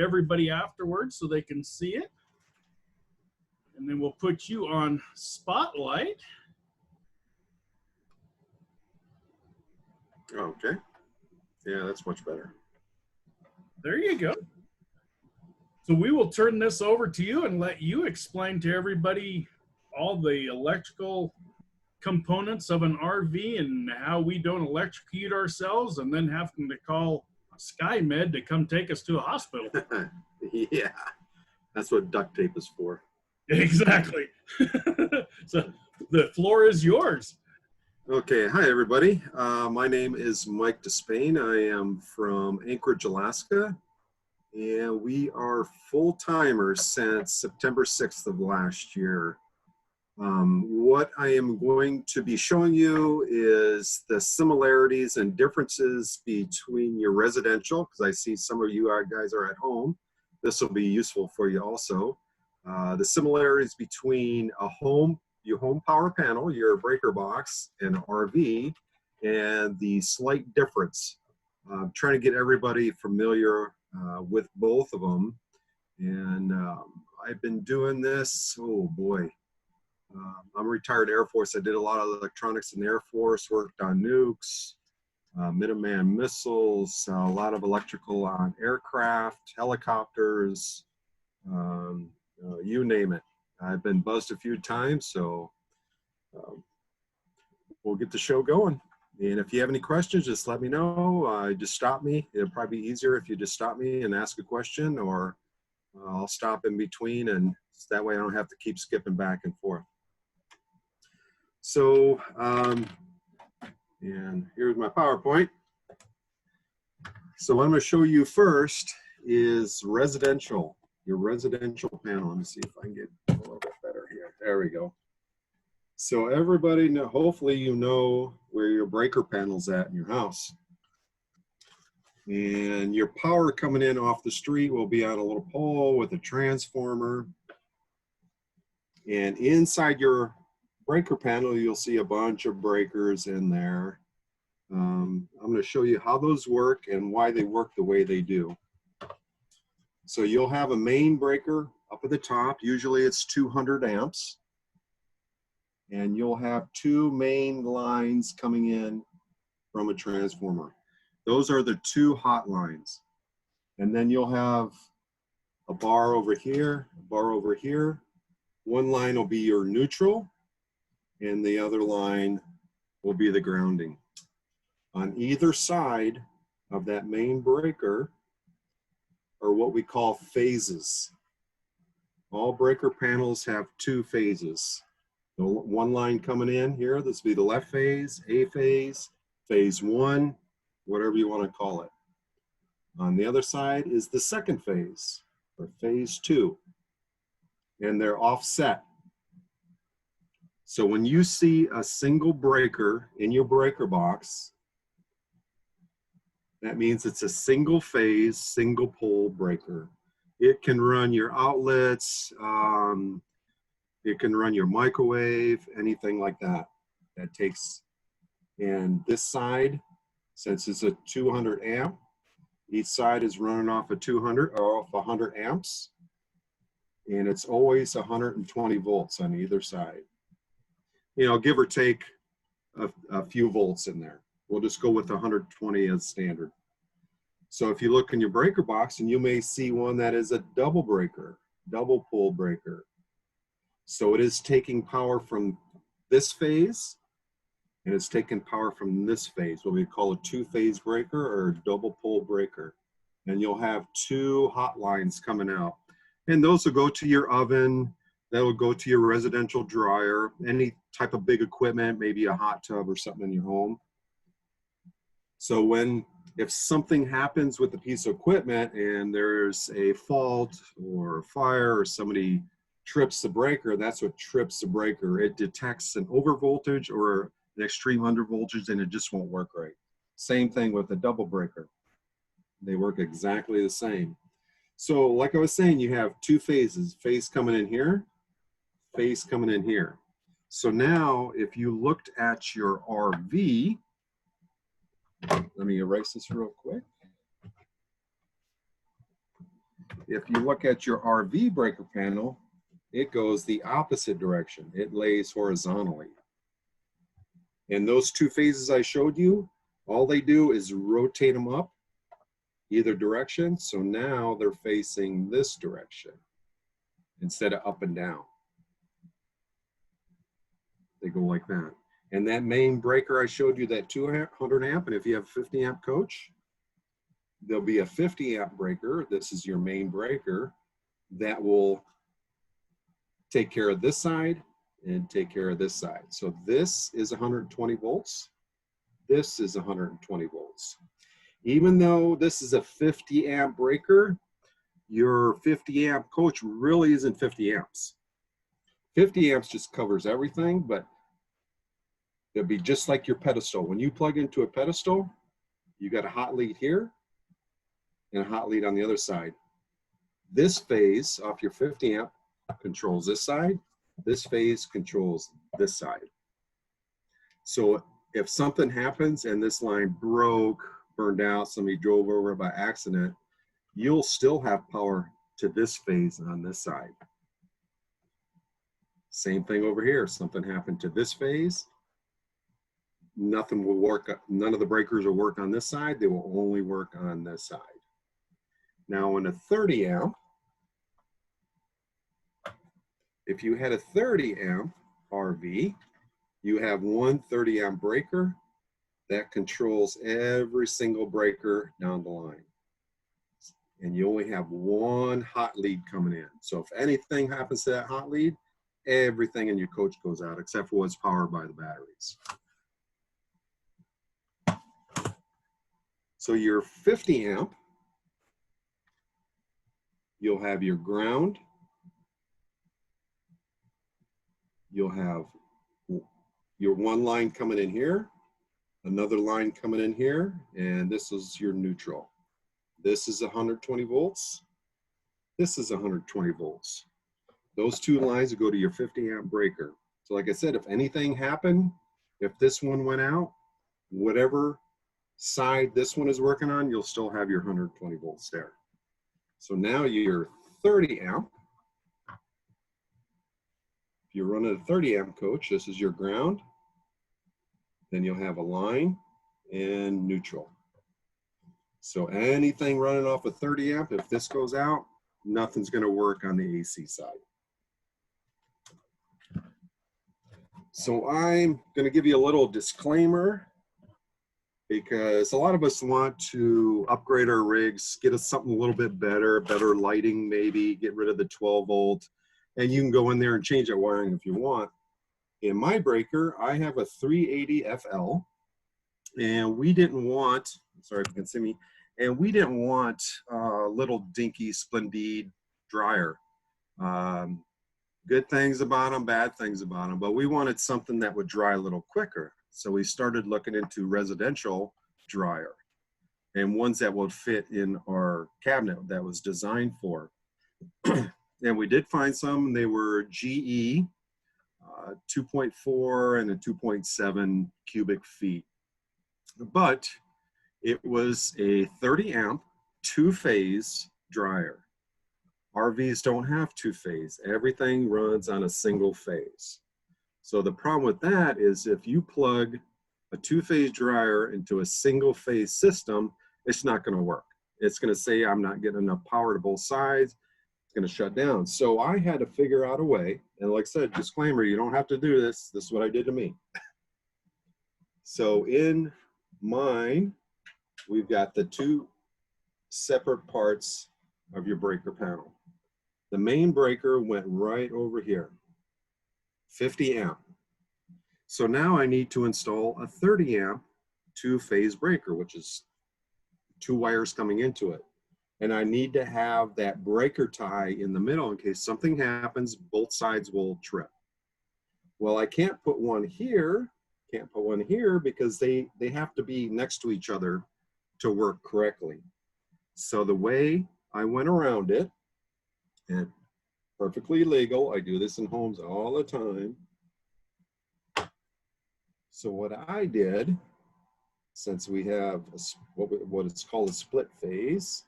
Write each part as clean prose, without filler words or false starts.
everybody afterwards so they can see it. And then we'll put you on spotlight. Okay. Yeah, that's much better. There you go. So we will turn this over to you and let you explain to everybody all the electrical components of an RV and how we don't electrocute ourselves and then having to call SkyMed to come take us to a hospital. Yeah, that's what duct tape is for. Exactly. So the floor is yours. Okay, hi everybody. My name is Mike Despain. I am from Anchorage, Alaska, and we are full-timers since September 6th of last year. What I am going to be showing you is the similarities and differences between your residential, because I see some of you guys are at home. This will be useful for you also. The similarities between your home power panel, your breaker box, and an RV, and the slight difference. I'm trying to get everybody familiar with both of them. And I've been doing this, oh boy. I'm a retired Air Force. I did a lot of electronics in the Air Force, worked on nukes, Minuteman missiles, a lot of electrical on aircraft, helicopters, you name it. I've been buzzed a few times, so we'll get the show going. And if you have any questions, just let me know. Just stop me. It'll probably be easier if you just stop me and ask a question, or I'll stop in between, and that way I don't have to keep skipping back and forth. So, and here's my PowerPoint. So what I'm going to show you first is residential, your residential panel. Let me see if I can get a little bit better here. There we go. So everybody know, hopefully you know where your breaker panel's at in your house. And your power coming in off the street will be on a little pole with a transformer. And inside your breaker panel, you'll see a bunch of breakers in there. I'm going to show you how those work and why they work the way they do. So you'll have a main breaker up at the top. Usually it's 200 amps. And you'll have two main lines coming in from a transformer. Those are the two hot lines. And then you'll have a bar over here, a bar over here. One line will be your neutral, and the other line will be the grounding. On either side of that main breaker are what we call phases. All breaker panels have two phases. The one line coming in here, this will be the left phase, A phase, phase one, whatever you want to call it. On the other side is the second phase, or phase two, and they're offset. So when you see a single breaker in your breaker box, that means it's a single phase, single pole breaker. It can run your outlets, it can run your microwave, anything like that. That takes, and this side, since it's a 200 amp, each side is running off a 200 or off 100 amps, and it's always 120 volts on either side. You know, give or take a few volts in there. We'll just go with 120 as standard. So if you look in your breaker box, and you may see one that is a double breaker, double pole breaker. So it is taking power from this phase, and it's taking power from this phase, what we call a two-phase breaker or a double pole breaker. And you'll have two hot lines coming out. And those will go to your oven, that will go to your residential dryer, any type of big equipment, maybe a hot tub or something in your home. So if something happens with a piece of equipment and there's a fault or a fire or somebody trips the breaker, that's what trips the breaker. It detects an overvoltage or an extreme undervoltage, and it just won't work right. Same thing with a double breaker. They work exactly the same. So like I was saying, you have two phases, phase coming in here, phase coming in here. So now if you looked at your RV, let me erase this real quick. if you look at your RV breaker panel, it goes the opposite direction. It lays horizontally. And those two phases I showed you, all they do is rotate them up either direction. So now they're facing this direction instead of up and down. They go like that. And that main breaker I showed you, that 200 amp, and if you have a 50 amp coach, there'll be a 50 amp breaker. This is your main breaker that will take care of this side and take care of this side. So this is 120 volts. This is 120 volts. Even though this is a 50 amp breaker, your 50 amp coach really isn't 50 amps. 50 amps just covers everything, but it'll be just like your pedestal. When you plug into a pedestal, you got a hot lead here and a hot lead on the other side. This phase off your 50 amp controls this side. This phase controls this side. So if something happens and this line broke, burned out, somebody drove over it by accident, you'll still have power to this phase on this side. Same thing over here. Something happened to this phase, nothing will work. None of the breakers will work on this side. They will only work on this side. Now in a 30 amp, if you had a 30 amp RV, you have one 30 amp breaker that controls every single breaker down the line. And you only have one hot lead coming in. So if anything happens to that hot lead, everything in your coach goes out except for what's powered by the batteries. So your 50 amp, you'll have your ground, you'll have your one line coming in here, another line coming in here, and this is your neutral. This is 120 volts. This is 120 volts. Those two lines go to your 50 amp breaker. So like I said, if anything happened, if this one went out, whatever side this one is working on, you'll still have your 120 volts there. So now your 30 amp, if you're running a 30 amp coach, this is your ground. Then you'll have a line and neutral. So anything running off a 30 amp, if this goes out, nothing's going to work on the AC side. So I'm going to give you a little disclaimer because a lot of us want to upgrade our rigs, get us something a little bit better, better lighting maybe, get rid of the 12 volt, and you can go in there and change that wiring if you want. In my breaker, I have a 380 FL, and we didn't want, sorry if you can see me, and we didn't want a little dinky Splendid dryer. Good things about them, bad things about them, but we wanted something that would dry a little quicker. So we started looking into residential dryer and ones that would fit in our cabinet that was designed for. And we did find some. They were GE 2.4 and a 2.7 cubic feet. But it was a 30 amp, two-phase dryer. RVs don't have two-phase. Everything runs on a single phase. So the problem with that is if you plug a two-phase dryer into a single-phase system, it's not going to work. It's going to say, I'm not getting enough power to both sides. It's going to shut down. So I had to figure out a way. And like I said, disclaimer, you don't have to do this. This is what I did to me. So in mine, we've got the two separate parts of your breaker panel. The main breaker went right over here, 50 amp. So now I need to install a 30 amp two-phase breaker, which is two wires coming into it. And I need to have that breaker tie in the middle in case something happens, both sides will trip. Well, I can't put one here, because they have to be next to each other to work correctly. So the way I went around it, and perfectly legal, I do this in homes all the time. So what I did, since we have what it's called a split phase,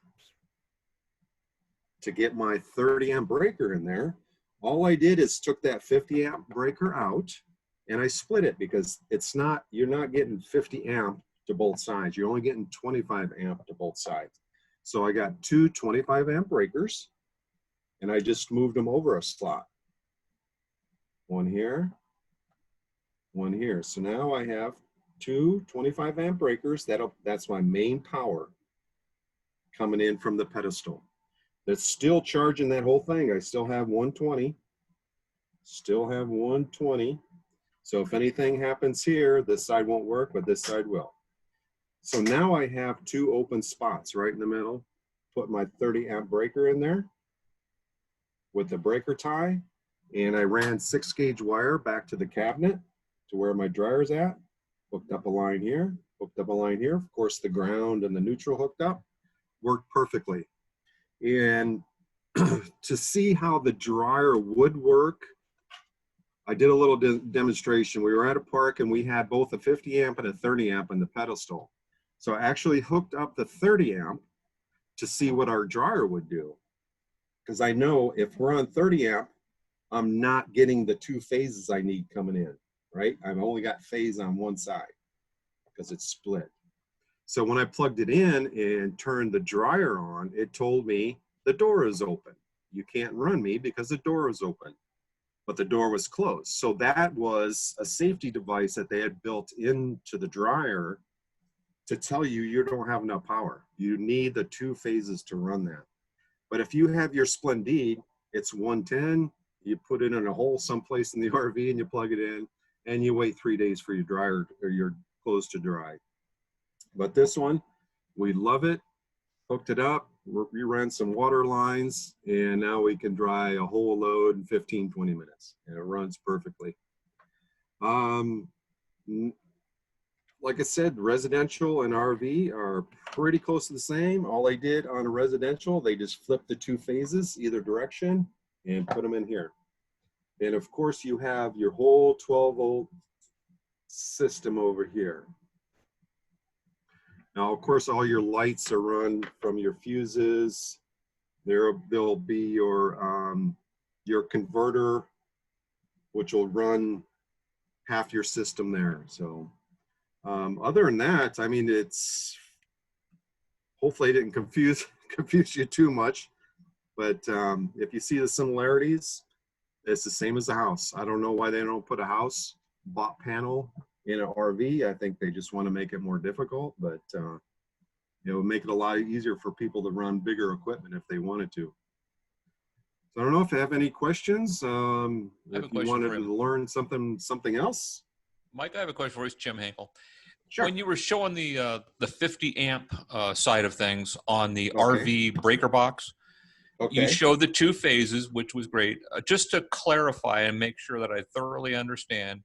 to get my 30 amp breaker in there, all I did is took that 50 amp breaker out and I split it, because you're not getting 50 amp to both sides. You're only getting 25 amp to both sides. So I got two 25 amp breakers and I just moved them over a slot. One here, one here. So now I have two 25 amp breakers. That's my main power coming in from the pedestal. That's still charging that whole thing. I still have 120. Still have 120. So if anything happens here, this side won't work, but this side will. So now I have two open spots right in the middle. Put my 30 amp breaker in there with the breaker tie, and I ran 6-gauge wire back to the cabinet to where my dryer's at. Hooked up a line here, hooked up a line here. Of course, the ground and the neutral hooked up. Worked perfectly. And to see how the dryer would work, I did a little demonstration. We were at a park and we had both a 50 amp and a 30 amp in the pedestal. So I actually hooked up the 30 amp to see what our dryer would do. Because I know if we're on 30 amp, I'm not getting the two phases I need coming in, right? I've only got phase on one side because it's split. So when I plugged it in and turned the dryer on, it told me the door is open. You can't run me because the door is open, but the door was closed. So that was a safety device that they had built into the dryer to tell you you don't have enough power. You need the two phases to run that. But if you have your Splendide, it's 110, you put it in a hole someplace in the RV and you plug it in and you wait 3 days for your dryer or your clothes to dry. But this one, we love it. Hooked it up, we ran some water lines, and now we can dry a whole load in 15, 20 minutes. And it runs perfectly. Like I said, residential and RV are pretty close to the same. All I did on a residential, they just flipped the two phases either direction and put them in here. And of course, you have your whole 12-volt system over here. Now, of course, all your lights are run from your fuses. There'll be your converter, which will run half your system there. So other than that, I mean, it's hopefully it didn't confuse you too much. But if you see the similarities, it's the same as a house. I don't know why they don't put a house bot panel in an RV. I think they just want to make it more difficult, but it would make it a lot easier for people to run bigger equipment if they wanted to. So I don't know if you have any questions. If you wanted to learn something else. Mike, I have a question for you. It's Jim Hinkle. Sure. When you were showing the 50 amp side of things on the RV breaker box, you showed the two phases, which was great. Just to clarify and make sure that I thoroughly understand,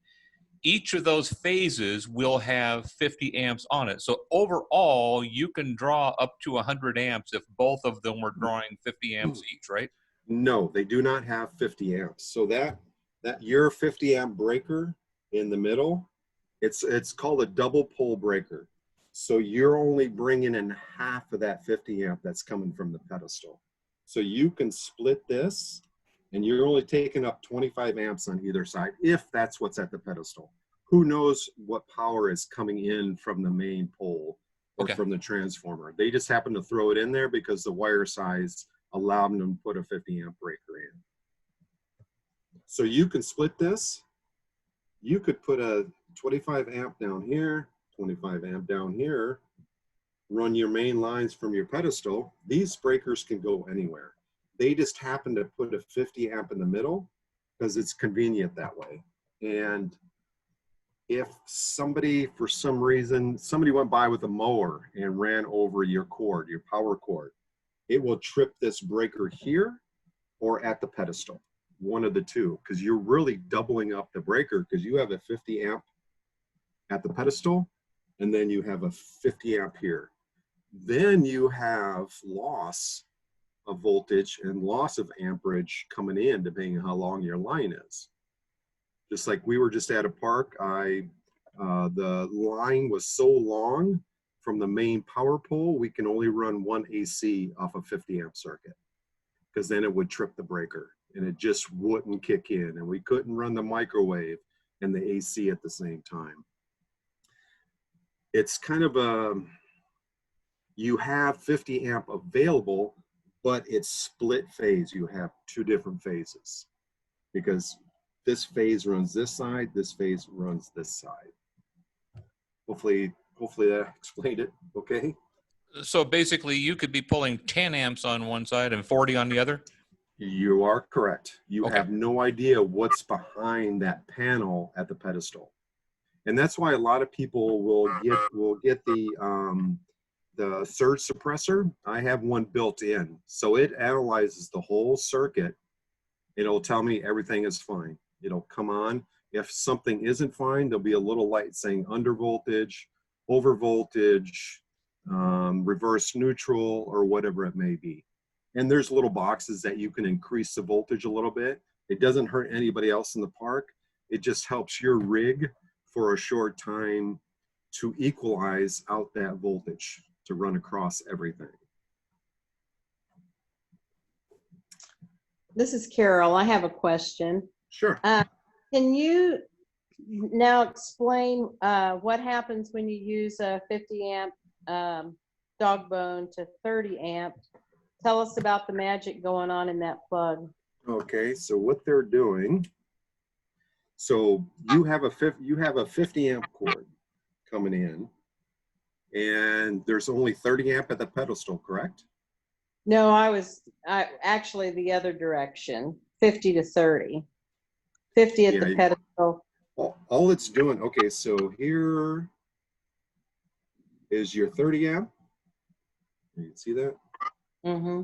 each of those phases will have 50 amps on it. So overall, you can draw up to 100 amps if both of them were drawing 50 amps each, right? No, they do not have 50 amps. So that your 50 amp breaker in the middle, it's called a double pole breaker. So you're only bringing in half of that 50 amp that's coming from the pedestal. So you can split this and you're only taking up 25 amps on either side, if that's what's at the pedestal. Who knows what power is coming in from the main pole or from the transformer. They just happen to throw it in there because the wire size allowed them to put a 50 amp breaker in. So you can split this. You could put a 25 amp down here, 25 amp down here, run your main lines from your pedestal. These breakers can go anywhere. They just happen to put a 50 amp in the middle because it's convenient that way. And if somebody, for some reason, somebody went by with a mower and ran over your cord, your power cord, it will trip this breaker here or at the pedestal, one of the two, because you're really doubling up the breaker because you have a 50 amp at the pedestal and then you have a 50 amp here. Then you have loss of voltage and loss of amperage coming in depending on how long your line is. Just like we were just at a park, the line was so long from the main power pole, we can only run one AC off a 50 amp circuit because then it would trip the breaker and it just wouldn't kick in, and we couldn't run the microwave and the AC at the same time. It's kind of you have 50 amp available, but it's split phase. You have two different phases because this phase runs this side, this phase runs this side. Hopefully that explained it okay. So basically you could be pulling 10 amps on one side and 40 on the other? You are correct. You Okay. have no idea what's behind that panel at the pedestal. And that's why a lot of people will get the surge suppressor. I have one built in. So it analyzes the whole circuit. It'll tell me everything is fine. It'll come on. If something isn't fine, there'll be a little light saying under voltage, over voltage, reverse neutral, or whatever it may be. And there's little boxes that you can increase the voltage a little bit. It doesn't hurt anybody else in the park. It just helps your rig for a short time to equalize out that voltage to run across everything. This is Carol. I have a question. Sure. Can you now explain what happens when you use a 50 amp dog bone to 30 amp? Tell us about the magic going on in that plug. Okay, so what they're doing, so you have a 50 amp cord coming in, and there's only 30 amp at the pedestal, correct? No, I actually the other direction, 50 to 30. 50 at the pedestal. All it's doing, okay, so here is your 30 amp. You can see that? Mm-hmm.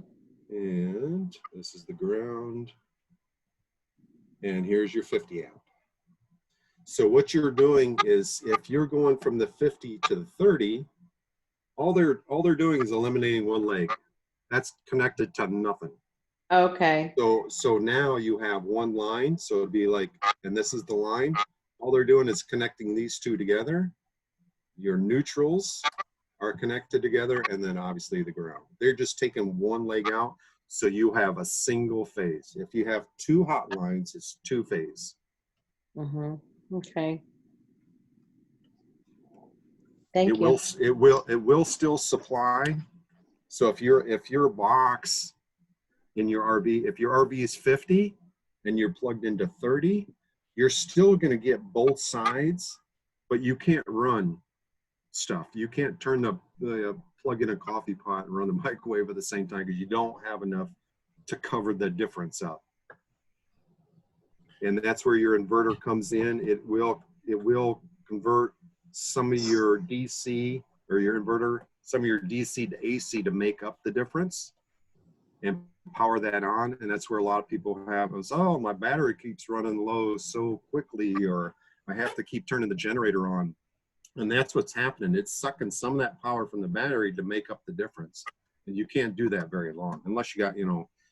And this is the ground. And here's your 50 amp. So what you're doing is, if you're going from the 50 to the 30, all they're doing is eliminating one leg. That's connected to nothing. Okay. So now you have one line. So it'd be like, and this is the line. All they're doing is connecting these two together. Your neutrals are connected together, and then obviously the ground. They're just taking one leg out, so you have a single phase. If you have two hot lines, it's two phase. Mm-hmm. Okay. Thank you. It will still supply. So if your box in your RV, if your RV is 50 and you're plugged into 30, you're still going to get both sides, but you can't run stuff. You can't turn the plug in a coffee pot and run the microwave at the same time because you don't have enough to cover the difference up. And that's where your inverter comes in. It will convert some of your DC or your inverter, some of your DC to AC to make up the difference and power that on. And that's where a lot of people have is, oh, my battery keeps running low so quickly, or I have to keep turning the generator on. And that's what's happening. It's sucking some of that power from the battery to make up the difference. And you can't do that very long unless you got,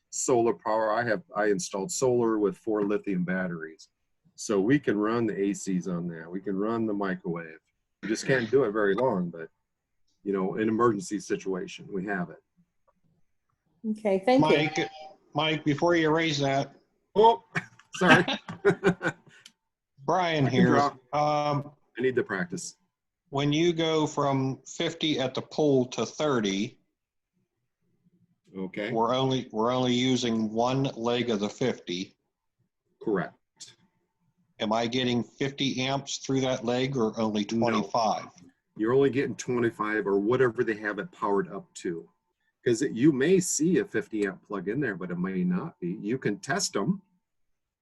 solar power. I installed solar with 4 lithium batteries. So we can run the ACs on that. We can run the microwave. We just can't do it very long, but an emergency situation, we have it. Okay, thank you. Mike, before you erase that. Oh, sorry. Brian here. I need to practice. When you go from 50 at the pole to 30, okay, we're only using one leg of the 50. Correct. Am I getting 50 amps through that leg, or only 25? No. You're only getting 25 or whatever they have it powered up to. Because you may see a 50 amp plug in there, but it may not be. You can test them.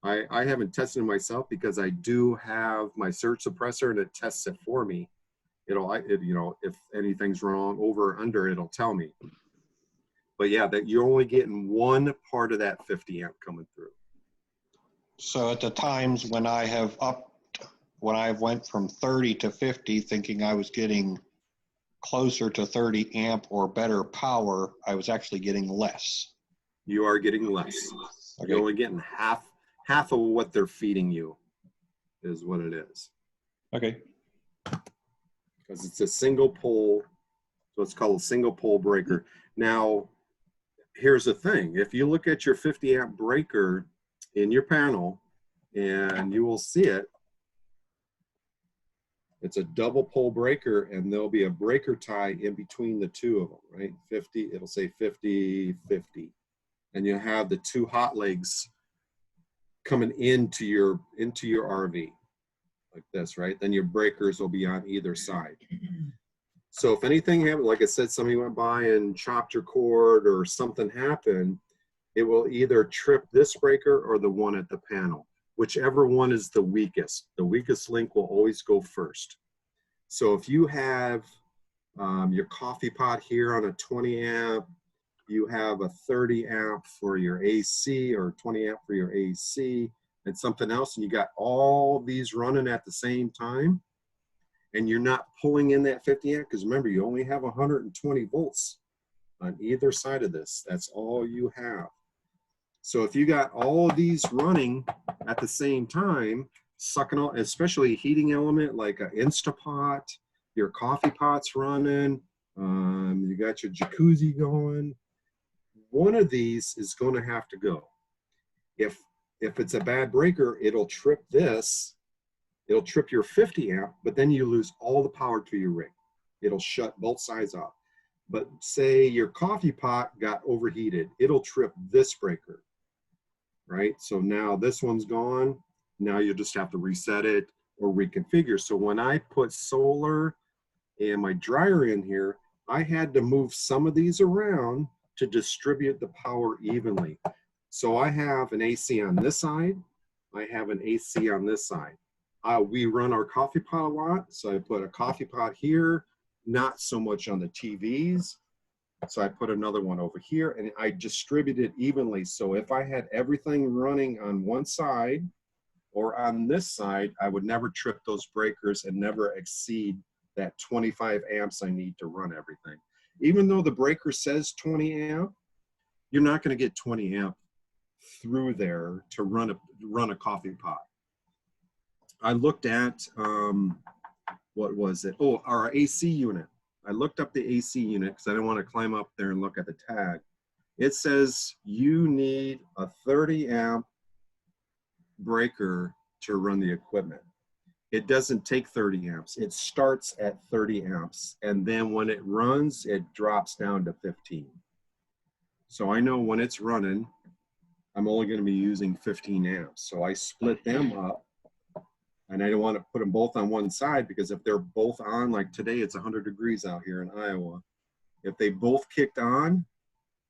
I haven't tested them myself because I do have my surge suppressor and it tests it for me. If anything's wrong over or under, it'll tell me. But yeah, that you're only getting one part of that 50 amp coming through. So at the times when I went from 30 to 50, thinking I was getting closer to 30 amp or better power, I was actually getting less. You are getting less. Okay. You're only getting half of what they're feeding you is what it is. Okay. Because it's a single pole, so it's called a single pole breaker. Now, here's the thing. If you look at your 50 amp breaker in your panel, and you will see it, it's a double pole breaker, and there'll be a breaker tie in between the two of them, right? 50, it'll say 50, 50. And you'll have the two hot legs coming into your RV like this, right? Then your breakers will be on either side. So if anything happened, like I said, somebody went by and chopped your cord or something happened, it will either trip this breaker or the one at the panel, whichever one is the weakest. The weakest link will always go first. So if you have your coffee pot here on a 20 amp, you have a 30 amp for your AC or 20 amp for your AC and something else, and you got all these running at the same time, and you're not pulling in that 50 amp, because remember, you only have 120 volts on either side of this. That's all you have. So if you got all of these running at the same time, sucking all, especially a heating element like an Instapot, your coffee pot's running, you got your jacuzzi going, one of these is going to have to go. If it's a bad breaker, it'll trip this, it'll trip your 50 amp, but then you lose all the power to your rig. It'll shut both sides off. But say your coffee pot got overheated, it'll trip this breaker, right? So now this one's gone. Now you just have to reset it or reconfigure. So when I put solar and my dryer in here, I had to move some of these around to distribute the power evenly. So I have an AC on this side. I have an AC on this side. We run our coffee pot a lot. So I put a coffee pot here, not so much on the TVs. So I put another one over here, and I distribute it evenly. So if I had everything running on one side or on this side, I would never trip those breakers and never exceed that 25 amps I need to run everything. Even though the breaker says 20 amp, you're not going to get 20 amp through there to run a coffee pot. I looked at, what was it? Oh, our AC unit. I looked up the AC unit because I didn't want to climb up there and look at the tag. It says you need a 30 amp breaker to run the equipment. It doesn't take 30 amps. It starts at 30 amps. And then when it runs, it drops down to 15. So I know when it's running, I'm only going to be using 15 amps. So I split them up. And I don't want to put them both on one side, because if they're both on, like today, it's 100 degrees out here in Iowa. If they both kicked on,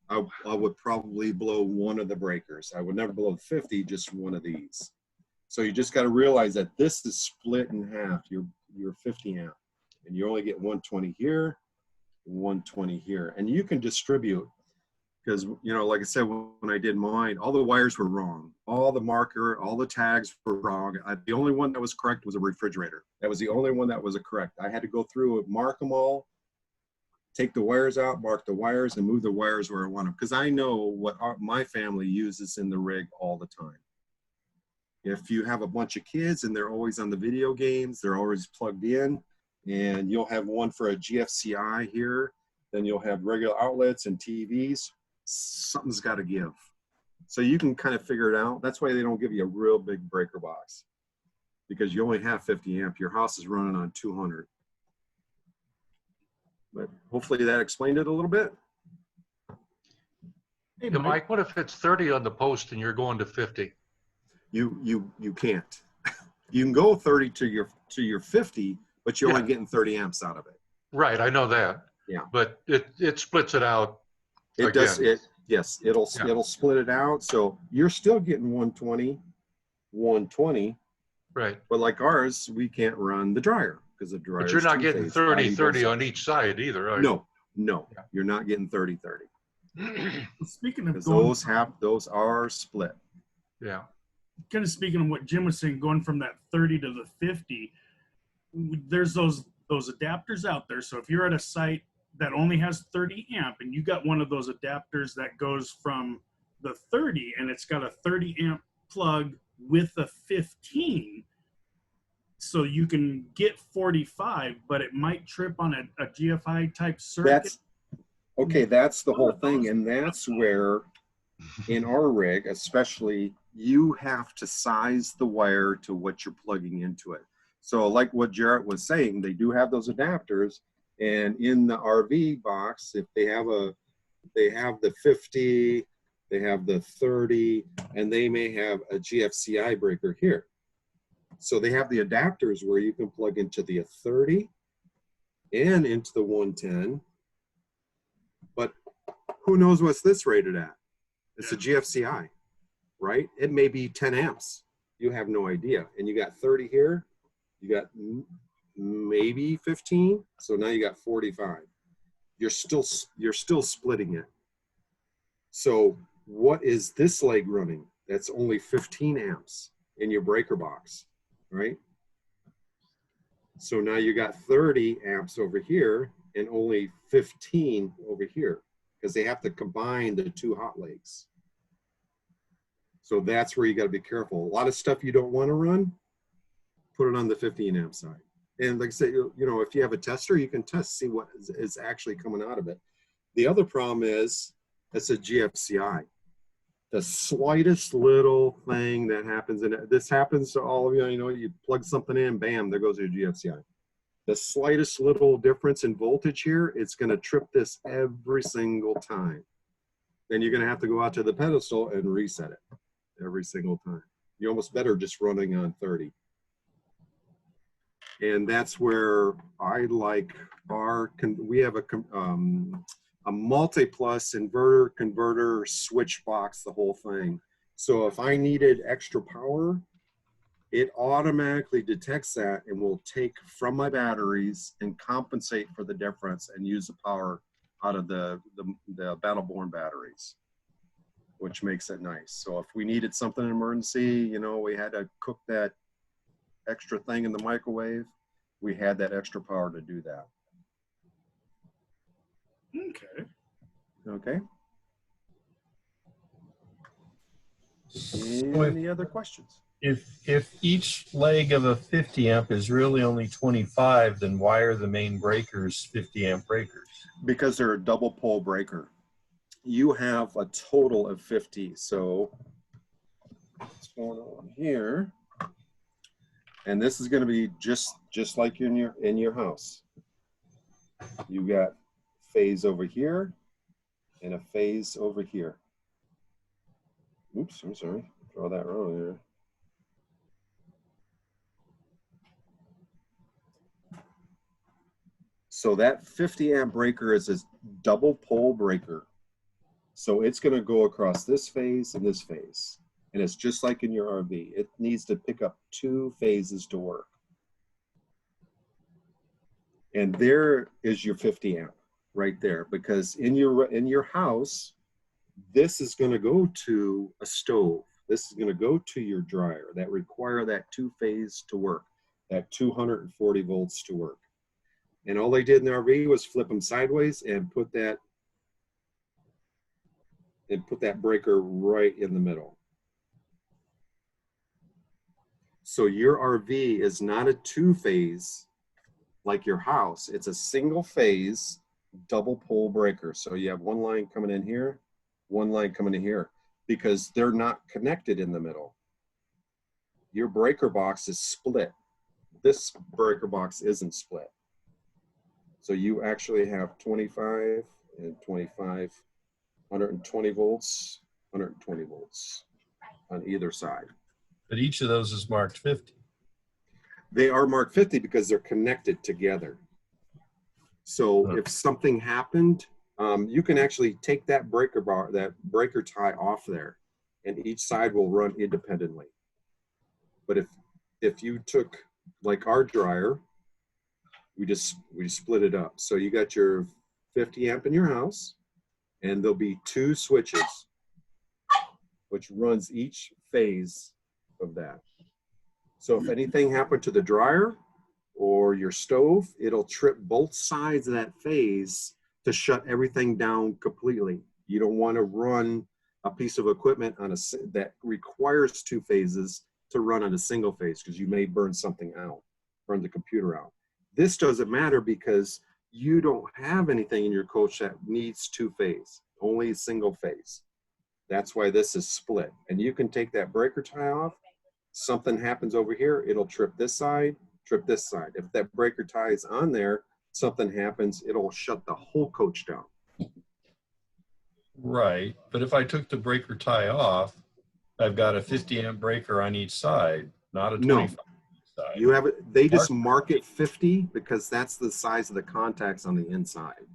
I would probably blow one of the breakers. I would never blow 50, just one of these. So you just got to realize that this is split in half, your 50 amp. And you only get 120 here, 120 here. And you can distribute, because, you know, like I said, when I did mine, all the wires were wrong. All the marker, all the tags were wrong. The only one that was correct was a refrigerator. That was the only one that was correct. I had to go through, mark them all, take the wires out, mark the wires, and move the wires where I want them. Because I know what my family uses in the rig all the time. If you have a bunch of kids and they're always on the video games, they're always plugged in, and you'll have one for a GFCI here, then you'll have regular outlets and TVs. Something's got to give. So you can kind of figure it out. That's why they don't give you a real big breaker box, because you only have 50 amp. Your house is running on 200. But hopefully that explained it a little bit. Hey, Yeah, Mike, what if it's 30 on the post and you're going to 50? You can't. You can go 30 to your 50, but you're only getting 30 amps out of it. Right, I know that. Yeah. But it splits it out. It again. does. Yes, it'll split it out. So you're still getting 120, 120. Right. But like ours, we can't run the dryer because the dryer. But you're not getting 30 on each side either, are you? No, Yeah. you're not getting 30. Speaking of Those are split. Yeah. Kind of speaking of what Jim was saying, going from that 30 to the 50, there's those adapters out there. So if you're at a site that only has 30 amp and you got one of those adapters that goes from the 30 and it's got a 30 amp plug with a 15, so you can get 45, but it might trip on a GFI type circuit. Okay, that's the whole thing. And that's where in our rig, especially, you have to size the wire to what you're plugging into it. So like what Jeret was saying, they do have those adapters, and in the RV box, if they have the 50, they have the 30, and they may have a GFCI breaker here. So they have the adapters where you can plug into the 30 and into the 110, but who knows what's this rated at? It's a GFCI, right? It may be 10 amps. You have no idea. And you got 30 here, you got maybe 15. So now you got 45. You're still splitting it. So what is this leg running? That's only 15 amps in your breaker box, right? So now you got 30 amps over here and only 15 over here, because they have to combine the two hot legs. So that's where you got to be careful. A lot of stuff you don't want to run, put it on the 15 amp side. And like I said, you know, if you have a tester, you can test, see what is actually coming out of it. The other problem is it's a GFCI. The slightest little thing that happens, and this happens to all of you, you know, you plug something in, bam, there goes your GFCI. The slightest little difference in voltage here, it's going to trip this every single time. Then you're going to have to go out to the pedestal and reset it every single time. You almost better just running on 30. And that's where I like we have a multi-plus inverter, converter, switch box, the whole thing. So if I needed extra power, it automatically detects that and will take from my batteries and compensate for the difference and use the power out of the Battle-Born batteries, which makes it nice. So if we needed something in emergency, you know, we had to cook that extra thing in the microwave, we had that extra power to do that. Okay. Okay. So Any other questions? if each leg of a 50 amp is really only 25, then why are the main breakers 50 amp breakers? Because they're a double pole breaker. You have a total of 50. So what's going on here? And this is going to be just like in your house. You got phase over here and a phase over here. Oops, I'm sorry. Draw that wrong there. So that 50 amp breaker is a double pole breaker. So it's going to go across this phase and this phase. And it's just like in your RV. It needs to pick up two phases to work. And there is your 50 amp right there, because in your house, this is going to go to a stove. This is going to go to your dryer that require that two phase to work, that 240 volts to work. And all they did in the RV was flip them sideways and put that breaker right in the middle. So your RV is not a two phase like your house. It's a single phase double pole breaker. So you have one line coming in here, one line coming in here, because they're not connected in the middle. Your breaker box is split. This breaker box isn't split. So you actually have 25 and 25, 120 volts, 120 volts on either side. But each of those is marked 50. They are marked 50 because they're connected together. So if something happened, you can actually take that breaker tie off there, and each side will run independently. But if you took, like our dryer, we split it up. So you got your 50 amp in your house, and there'll be two switches, which runs each phase of that. So if anything happened to the dryer or your stove, it'll trip both sides of that phase to shut everything down completely. You don't want to run a piece of equipment that requires two phases to run on a single phase, because you may burn something out, burn the computer out. This doesn't matter because you don't have anything in your coach that needs two-phase, only single phase. That's why this is split. And you can take that breaker tie off. Something happens over here, it'll trip this side, trip this side. If that breaker tie is on there, something happens, it'll shut the whole coach down. Right. But if I took the breaker tie off, I've got a 50 amp breaker on each side, not a 25 side. You have it, they just mark it 50 because that's the size of the contacts on the inside.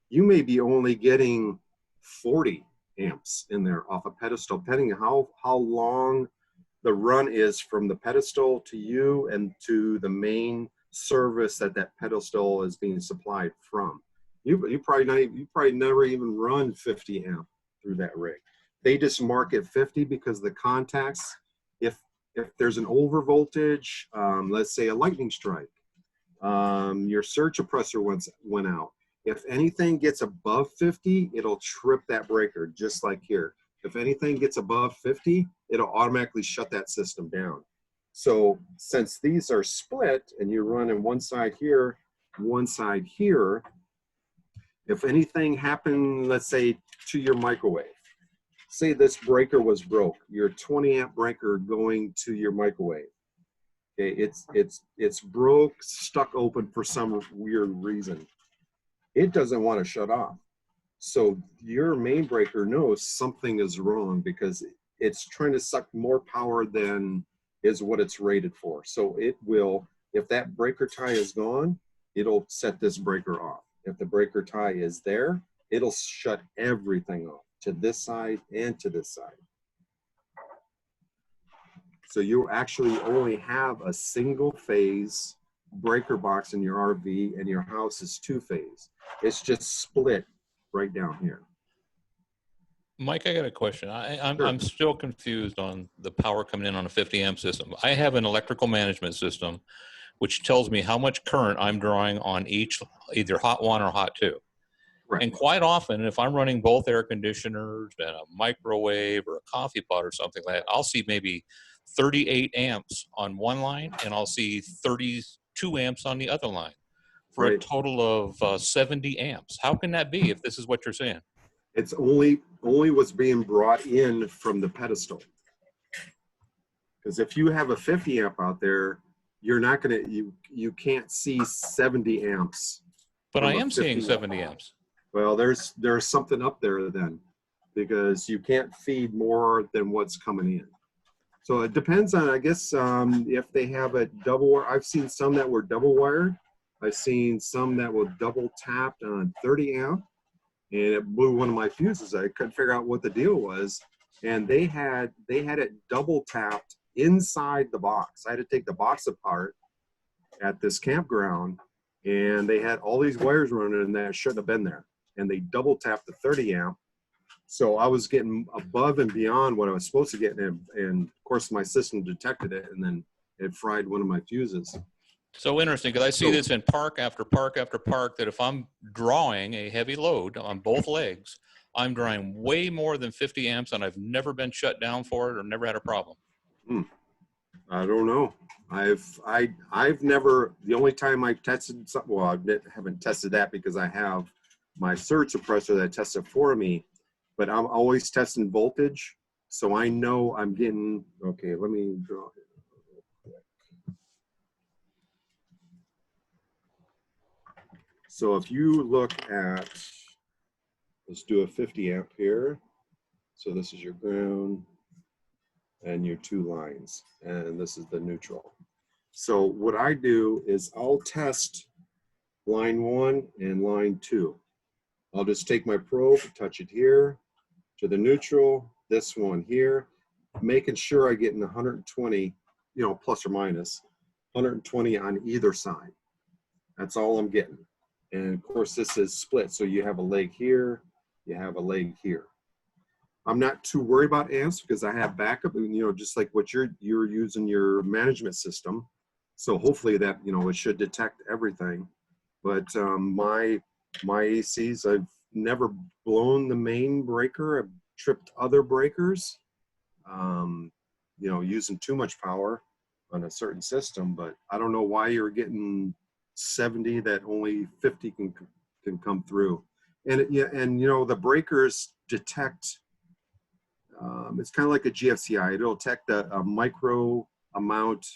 You may be only getting 40 amps in there off a pedestal, depending on how long the run is from the pedestal to you and to the main service that pedestal is being supplied from. You probably never even run 50 amp through that rig. They just mark it 50 because the contacts, if there's an over voltage, let's say a lightning strike, your surge suppressor went out. If anything gets above 50, it'll trip that breaker, just like here. If anything gets above 50, it'll automatically shut that system down. So since these are split and you're running one side here, if anything happened, let's say to your microwave, say this breaker was broke, your 20 amp breaker going to your microwave. Okay, it's broke, stuck open for some weird reason. It doesn't want to shut off. So your main breaker knows something is wrong because it's trying to suck more power than is what it's rated for. So it will, if that breaker tie is gone, it'll set this breaker off. If the breaker tie is there, it'll shut everything off to this side and to this side. So you actually only have a single phase breaker box in your RV and your house is two phase. It's just split right down here. Mike, I got a question. I'm Sure. still confused on the power coming in on a 50 amp system. I have an electrical management system which tells me how much current I'm drawing on each, either hot 1 or hot 2. Right. And quite often, if I'm running both air conditioners and a microwave or a coffee pot or something like that, I'll see maybe 38 amps on one line and I'll see 32 amps on the other line for a total of 70 amps. How can that be if this is what you're saying? It's only what's being brought in from the pedestal. Because if you have a 50 amp out there, you're not gonna, you can't see 70 amps. But I am seeing 70 amps. Well, there's something up there then, because you can't feed more than what's coming in. So it depends on, I guess, if they have a double wire. I've seen some that were double wired. I've seen some that were double tapped on 30 amp, and it blew one of my fuses. I couldn't figure out what the deal was, and they had it double tapped inside the box. I had to take the box apart at this campground, and they had all these wires running, and that shouldn't have been there. And they double tapped the 30 amp. So I was getting above and beyond what I was supposed to get, and of course my system detected it, and then it fried one of my fuses. So interesting, because I see this in park after park after park, that if I'm drawing a heavy load on both legs, I'm drawing way more than 50 amps, and I've never been shut down for it or never had a problem. I don't know. I've never, the only time I've tested something, well, I haven't tested that because I have my surge suppressor that tests it for me, but I'm always testing voltage. So I know I'm getting, okay, let me draw it. So if you look at, let's do a 50 amp here. So this is your ground and your two lines, and this is the neutral. So what I do is I'll test line 1 and line 2. I'll just take my probe, touch it here to the neutral, this one here, making sure I get in 120, plus or minus 120 on either side. That's all I'm getting. And of course this is split. So you have a leg here, you have a leg here. I'm not too worried about amps because I have backup, just like what you're using your management system. So hopefully that, it should detect everything. But my ACs, I've never blown the main breaker. I've tripped other breakers, using too much power on a certain system. But I don't know why you're getting 70 that only 50 can come through. And yeah, and you know, the breakers detect, it's kind of like a GFCI. It'll detect a micro amount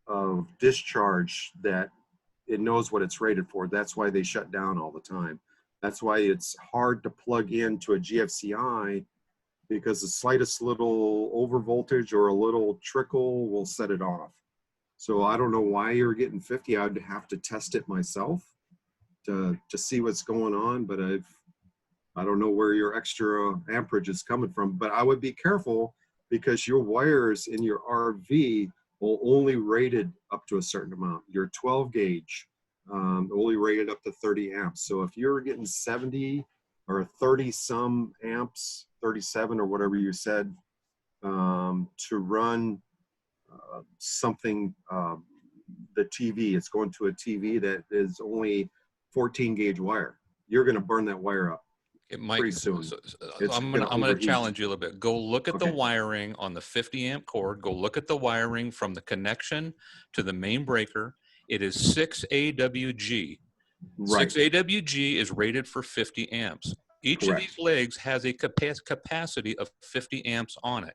of discharge that it knows what it's rated for. That's why they shut down all the time. That's why it's hard to plug into a GFCI, because the slightest little over voltage or a little trickle will set it off. So I don't know why you're getting 50. I'd have to test it myself to see what's going on, but I don't know where your extra amperage is coming from. But I would be careful, because your wires in your RV will only rated up to a certain amount. Your 12 gauge only rated up to 30 amps. So if you're getting 70 or 30 some amps, 37 or whatever you said, to run something, the TV, it's going to a TV that is only 14 gauge wire. You're going to burn that wire up. It might. Pretty soon. I'm gonna challenge you a little bit. Go look at the Okay. wiring on the 50 amp cord. Go look at the wiring from the connection to the main breaker. It is 6 AWG. Right. 6 AWG is rated for 50 amps. Each Correct. of these legs has a capacity of 50 amps on it.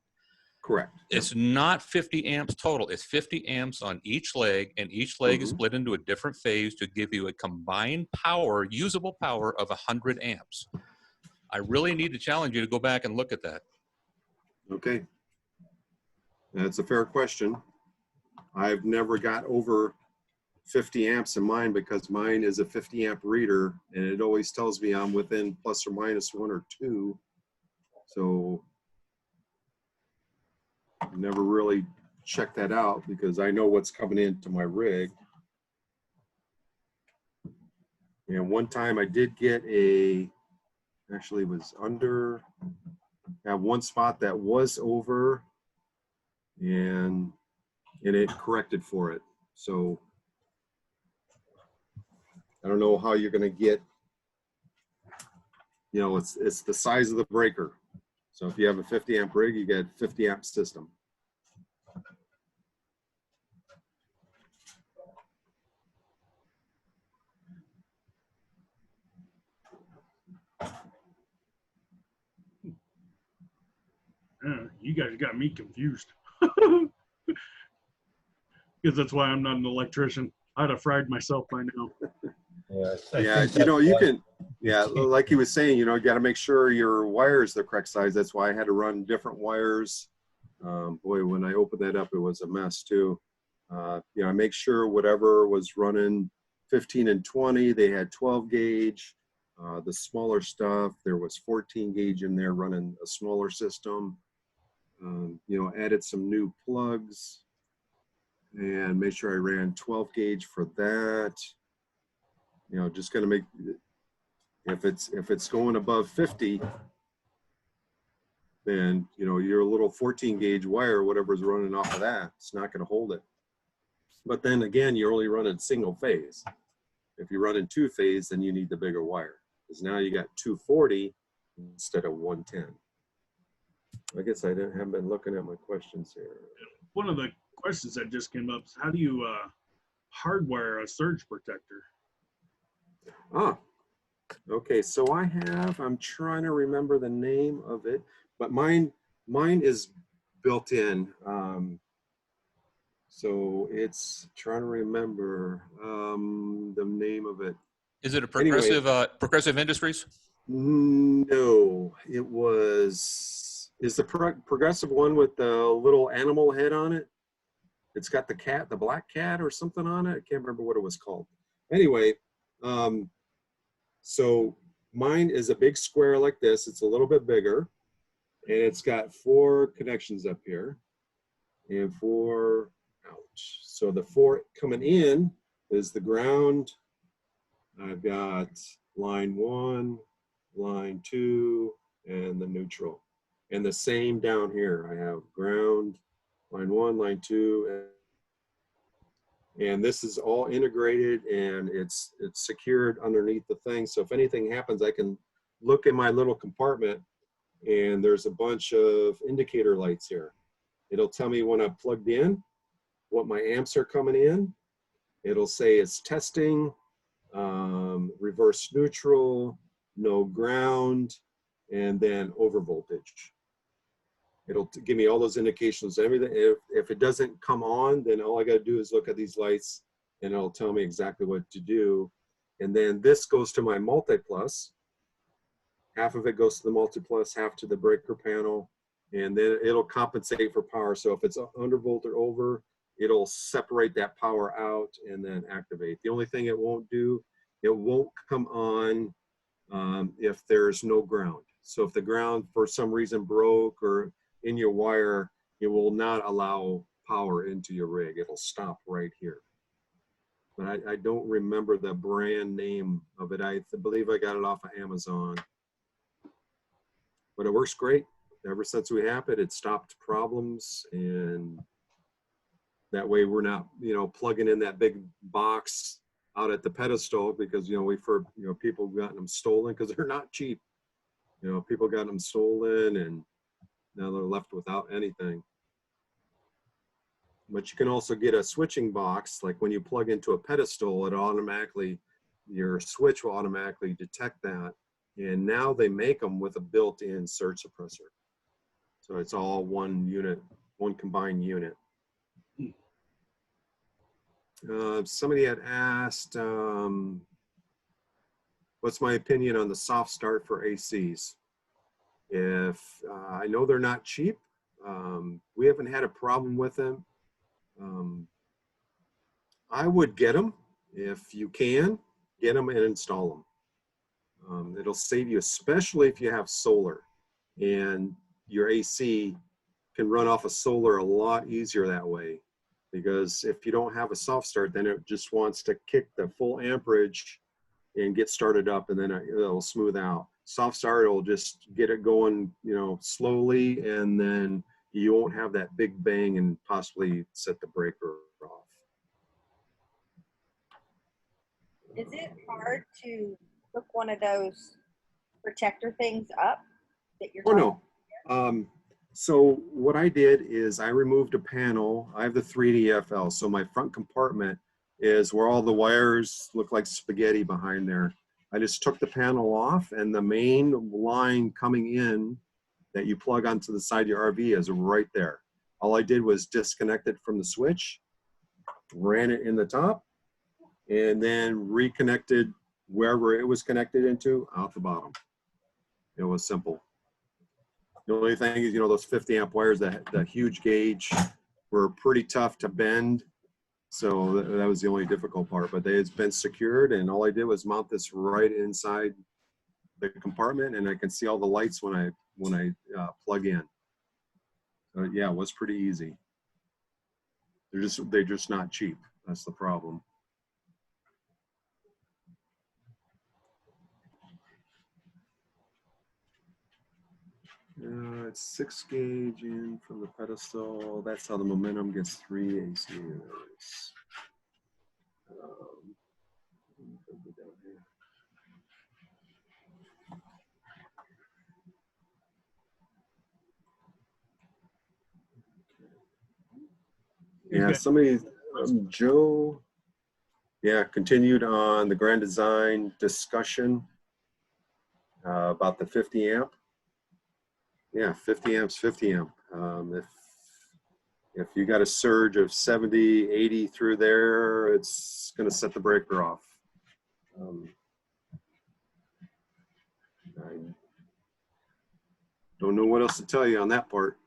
Correct. It's not 50 amps total. It's 50 amps on each leg, and each leg is split into a different phase to give you a combined power, usable power of 100 amps. I really need to challenge you to go back and look at that. Okay. That's a fair question. I've never got over 50 amps in mine, because mine is a 50 amp reader, and it always tells me I'm within plus or minus 1 or 2. So I've never really checked that out, because I know what's coming into my rig. And one time I did get actually it was under, at one spot that was over, and it corrected for it. So I don't know how you're going to get, you know, it's the size of the breaker. So if you have a 50 amp rig, you get 50 amp system. You guys got me confused. Because that's why I'm not an electrician. I'd have fried myself by now. Yeah, you know, you can, yeah, like he was saying, you know, you got to make sure your wire is the correct size. That's why I had to run different wires. Boy, when I opened that up, it was a mess too. You know, I make sure whatever was running 15 and 20, they had 12 gauge. The smaller stuff, there was 14 gauge in there running a smaller system. You know, added some new plugs and made sure I ran 12 gauge for that. You know, just gonna make, if it's going above 50, then, you know, your little 14 gauge wire, whatever's running off of that, it's not gonna hold it. But then again, you're only running single phase. If you run in 2 phase, then you need the bigger wire, because now you got 240 instead of 110. I guess I haven't been looking at my questions here. One of the questions that just came up is, how do you hardwire a surge protector? Ah, okay, so I'm trying to remember the name of it, but mine is built in. So it's trying to remember the name of it. Is it a Progressive, Progressive Industries? No, it is the Progressive one with the little animal head on it. It's got the black cat or something on it. I can't remember what it was called. Anyway, so mine is a big square like this. It's a little bit bigger, and it's got 4 connections up here and 4 out. So the 4 coming in is the ground. I've got line 1, line 2, and the neutral. And the same down here. I have ground, line 1, line 2, and this is all integrated, and it's secured underneath the thing. So if anything happens, I can look in my little compartment, and there's a bunch of indicator lights here. It'll tell me when I'm plugged in, what my amps are coming in, It'll say it's testing, reverse neutral, no ground, and then over voltage. It'll give me all those indications, everything. If it doesn't come on, then all I got to do is look at these lights and it'll tell me exactly what to do. And then this goes to my multi-plus. Half of it goes to the multi-plus, half to the breaker panel, and then it'll compensate for power. So if it's undervolt or over, it'll separate that power out and then activate. The only thing it won't do, it won't come on if there's no ground. So if the ground for some reason broke or in your wire, it will not allow power into your rig. It'll stop right here. But I don't remember the brand name of it. I believe I got it off of Amazon. But it works great. Ever since we have it, it stopped problems, and that way we're not, you know, plugging in that big box out at the pedestal, because, you know, we've heard, you know, people gotten them stolen because they're not cheap. You know, people got them stolen and now they're left without anything. But you can also get a switching box, like when you plug into a pedestal, it automatically, your switch will automatically detect that. And now they make them with a built-in surge suppressor. So it's all one unit, one combined unit. Somebody had asked, what's my opinion on the soft start for ACs? If I know they're not cheap, we haven't had a problem with them. I would get them if you can, get them and install them. It'll save you, especially if you have solar, and your AC can run off of solar a lot easier that way. Because if you don't have a soft start, then it just wants to kick the full amperage and get started up, and then it'll smooth out. Soft start will just get it going, you know, slowly, and then you won't have that big bang and possibly set the breaker off. Is it hard to hook one of those protector things up that you're Oh, no. So what I did is I removed a panel. I have the 3D FL, so my front compartment is where all the wires look like spaghetti behind there. I just took the panel off, and the main line coming in that you plug onto the side of your RV is right there. All I did was disconnect it from the switch, ran it in the top, and then reconnected wherever it was connected into out the bottom. It was simple. The only thing is, you know, those 50 amp wires, the huge gauge, were pretty tough to bend. So that was the only difficult part, but it's been secured, and all I did was mount this right inside the compartment, and I can see all the lights when I plug in. So yeah, it was pretty easy. They're just not cheap. That's the problem. It's 6 gauge in from the pedestal. That's how the momentum gets 3 AC units. Yeah, somebody, Joe, yeah, continued on the grand design discussion about the 50 amp. Yeah, 50 amps, 50 amp. If you got a surge of 70, 80 through there, it's going to set the breaker off. I don't know what else to tell you on that part.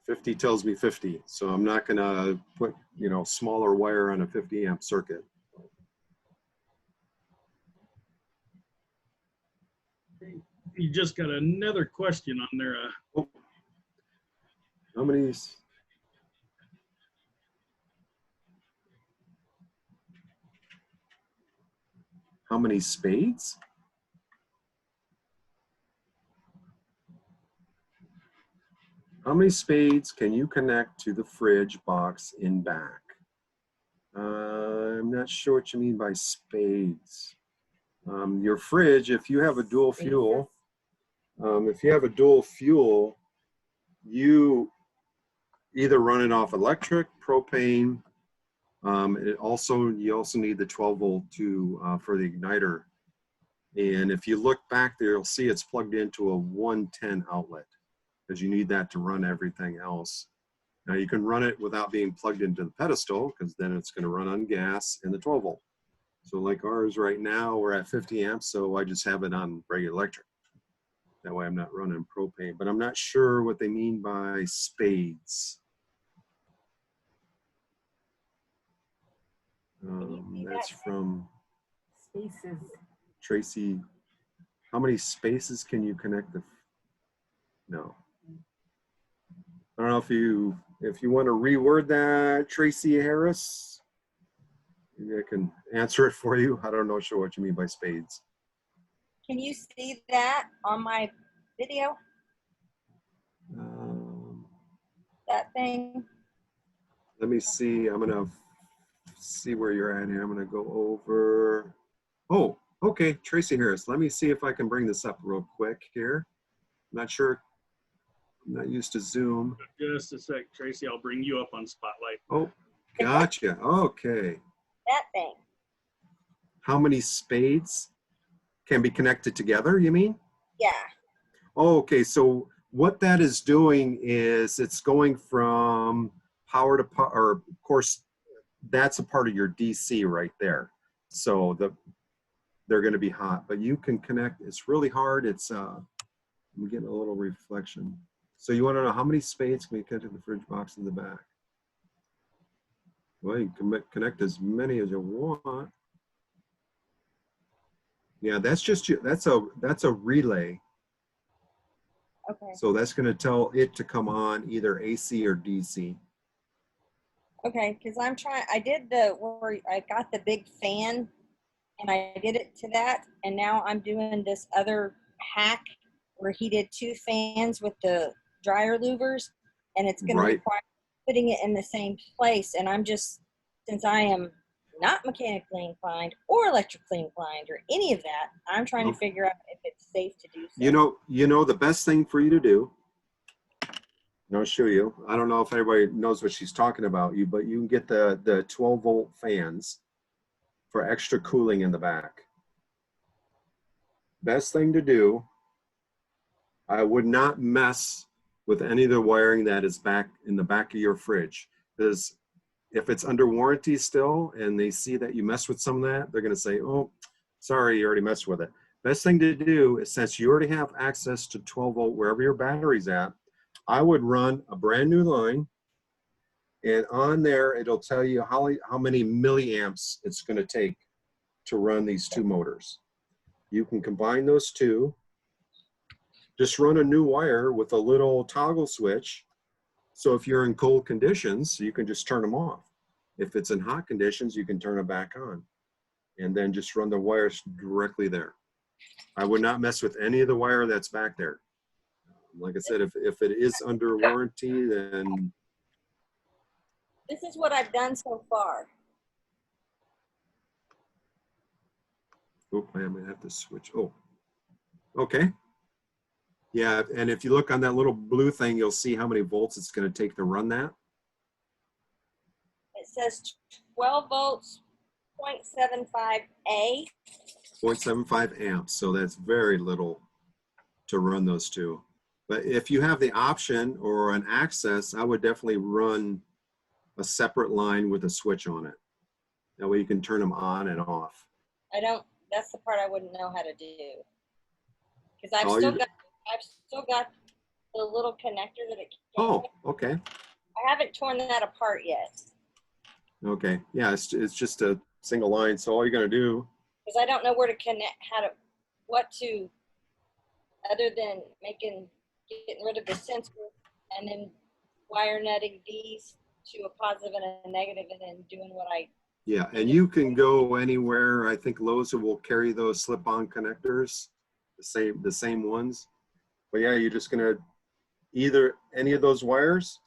50 tells me 50, so I'm not going to put, you know, smaller wire on a 50 amp circuit. You just got another question on there. Oh. How many? How many spades? How many spades can you connect to the fridge box in back? I'm not sure what you mean by spades. Your fridge, if you have a dual fuel, you either run it off electric, propane, You also need the 12 volt for the igniter. And if you look back there, you'll see it's plugged into a 110 outlet because you need that to run everything else. Now you can run it without being plugged into the pedestal because then it's going to run on gas and the 12 volt. So like ours right now, we're at 50 amps, so I just have it on regular electric. That way I'm not running propane, but I'm not sure what they mean by spades. That's from Spaces. Tracy. How many spaces can you connect no. I don't know if you want to reword that, Tracy Harris. Maybe I can answer it for you. I don't know sure what you mean by spades. Can you see that on my video? That thing? Let me see. I'm going to see where you're at here. I'm going to go over. Oh, okay. Tracy Harris. Let me see if I can bring this up real quick here. I'm not sure. I'm not used to Zoom. Just a sec, Tracy. I'll bring you up on Spotlight. Oh, gotcha. Okay. That thing. How many spades can be connected together, you mean? Yeah. Oh, okay. So what that is doing is it's going from power to power, or of course, that's a part of your DC right there. So they're going to be hot, but you can connect. It's really hard. It's I'm getting a little reflection. So you want to know how many spades can be connected to the fridge box in the back? Well, you can connect as many as you want. Yeah, that's just that's a relay. Okay. So that's going to tell it to come on either AC or DC. Okay, because I did where I got the big fan and I did it to that, and now I'm doing this other hack where he did 2 fans with the dryer louvers, and it's going to require putting it in the same place. And I'm just, since I am not mechanically inclined or electrically inclined or any of that, I'm trying to figure out if it's safe to do so. You know the best thing for you to do, and I'll show you. I don't know if everybody knows what she's talking about, but you can get the 12 volt fans for extra cooling in the back. Best thing to do, I would not mess with any of the wiring that is back in the back of your fridge, because if it's under warranty still and they see that you mess with some of that, they're going to say, oh, sorry, you already messed with it. Best thing to do is, since you already have access to 12 volt wherever your battery's at, I would run a brand new line, and on there it'll tell you how many milliamps it's going to take to run these 2 motors. You can combine those 2. Just run a new wire with a little toggle switch. So if you're in cold conditions, you can just turn them off. If it's in hot conditions, you can turn them back on. And then just run the wires directly there. I would not mess with any of the wire that's back there. Like I said, if it is under warranty, then... This is what I've done so far. Oh, I may have to switch. Oh, okay. Yeah, and if you look on that little blue thing, you'll see how many volts it's going to take to run that. It says 12 volts, 0.75A. 0.75 amps, so that's very little to run those 2. But if you have the option or an access, I would definitely run a separate line with a switch on it. That way you can turn them on and off. That's the part I wouldn't know how to do. Because I've still got the little connector that it came with. Okay. I haven't torn that apart yet. Okay, yeah, it's just a single line, so all you're going to do... Because I don't know where to connect, other than getting rid of the sensor and then wire netting these to a positive and a negative, and then doing what I... Yeah, and you can go anywhere. I think Lowe's will carry those slip-on connectors, the same ones. But yeah, you're just gonna either any of those wires,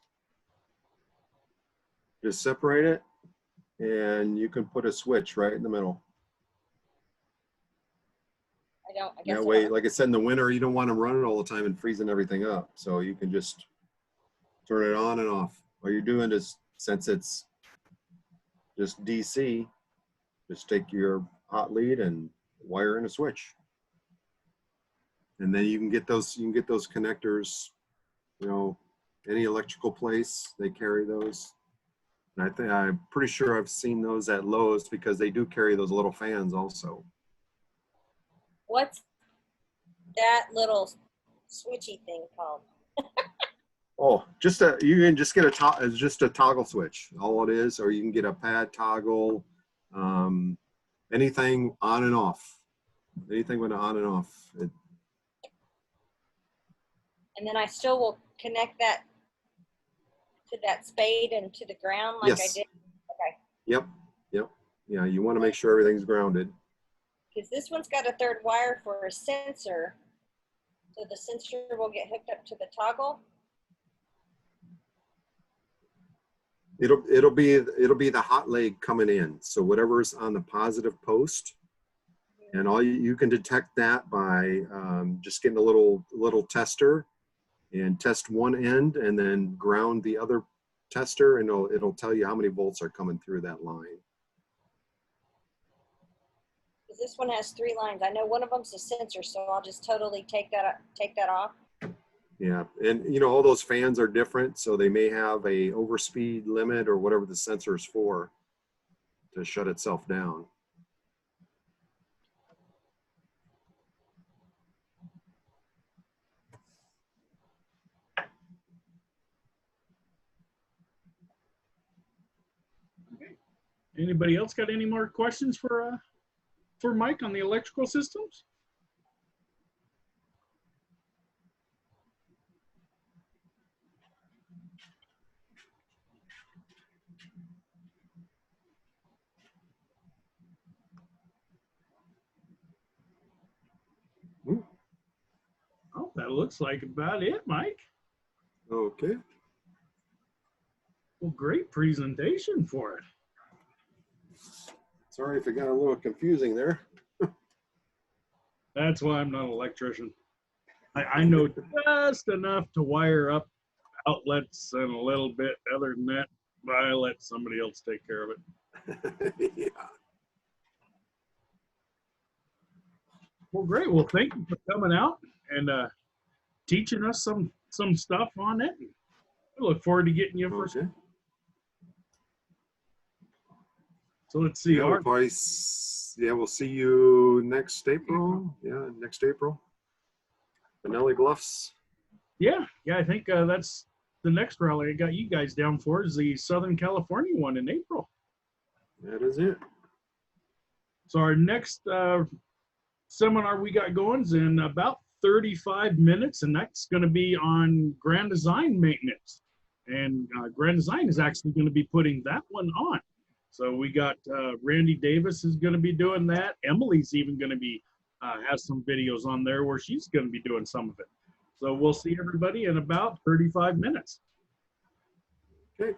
just separate it, and you can put a switch right in the middle. I guess that way, like I said, in the winter, you don't want them running all the time and freezing everything up. So you can just turn it on and off. All you're doing is, since it's just DC. Just take your hot lead and wire in a switch. And then you can get those connectors, you know, any electrical place, they carry those. And I'm pretty sure I've seen those at Lowe's because they do carry those little fans also. What's that little switchy thing called? Oh, you can just get it's just a toggle switch, all it is, or you can get a pad toggle, anything on and off, anything with an on and off. And then I still will connect that to that spade and to the ground like Yes. I did. Okay. Yep. Yeah, you want to make sure everything's grounded. Because this one's got a third wire for a sensor. So the sensor will get hooked up to the toggle. It'll be the hot leg coming in. So whatever's on the positive post, and all you can detect that by just getting a little tester and test one end and then ground the other tester, and it'll tell you how many volts are coming through that line. Because this one has 3 lines. I know one of them's a sensor, so I'll just totally take that off. Yeah, and you know, all those fans are different, so they may have a overspeed limit or whatever the sensor is for to shut itself down. Anybody else got any more questions for Mike on the electrical systems? Oh, that looks like about it, Mike. Okay. Well, great presentation for it. Sorry if it got a little confusing there. That's why I'm not an electrician. I know just enough to wire up outlets and a little bit. Other than that, I let somebody else take care of it. Yeah. Well, great. Well, thank you for coming out and teaching us some stuff on it. I look forward to getting you first. Okay. So let's see. Yeah, we'll see you next April. Yeah, next April. Benelli Bluffs. Yeah, I think that's the next rally I got you guys down for is the Southern California one in April. That is it. So our next seminar we got going is in about 35 minutes, and that's going to be on Grand Design maintenance. And Grand Design is actually going to be putting that one on. So we got Randy Davis is going to be doing that. Emily's even going to be has some videos on there where she's going to be doing some of it. So we'll see everybody in about 35 minutes. Okay.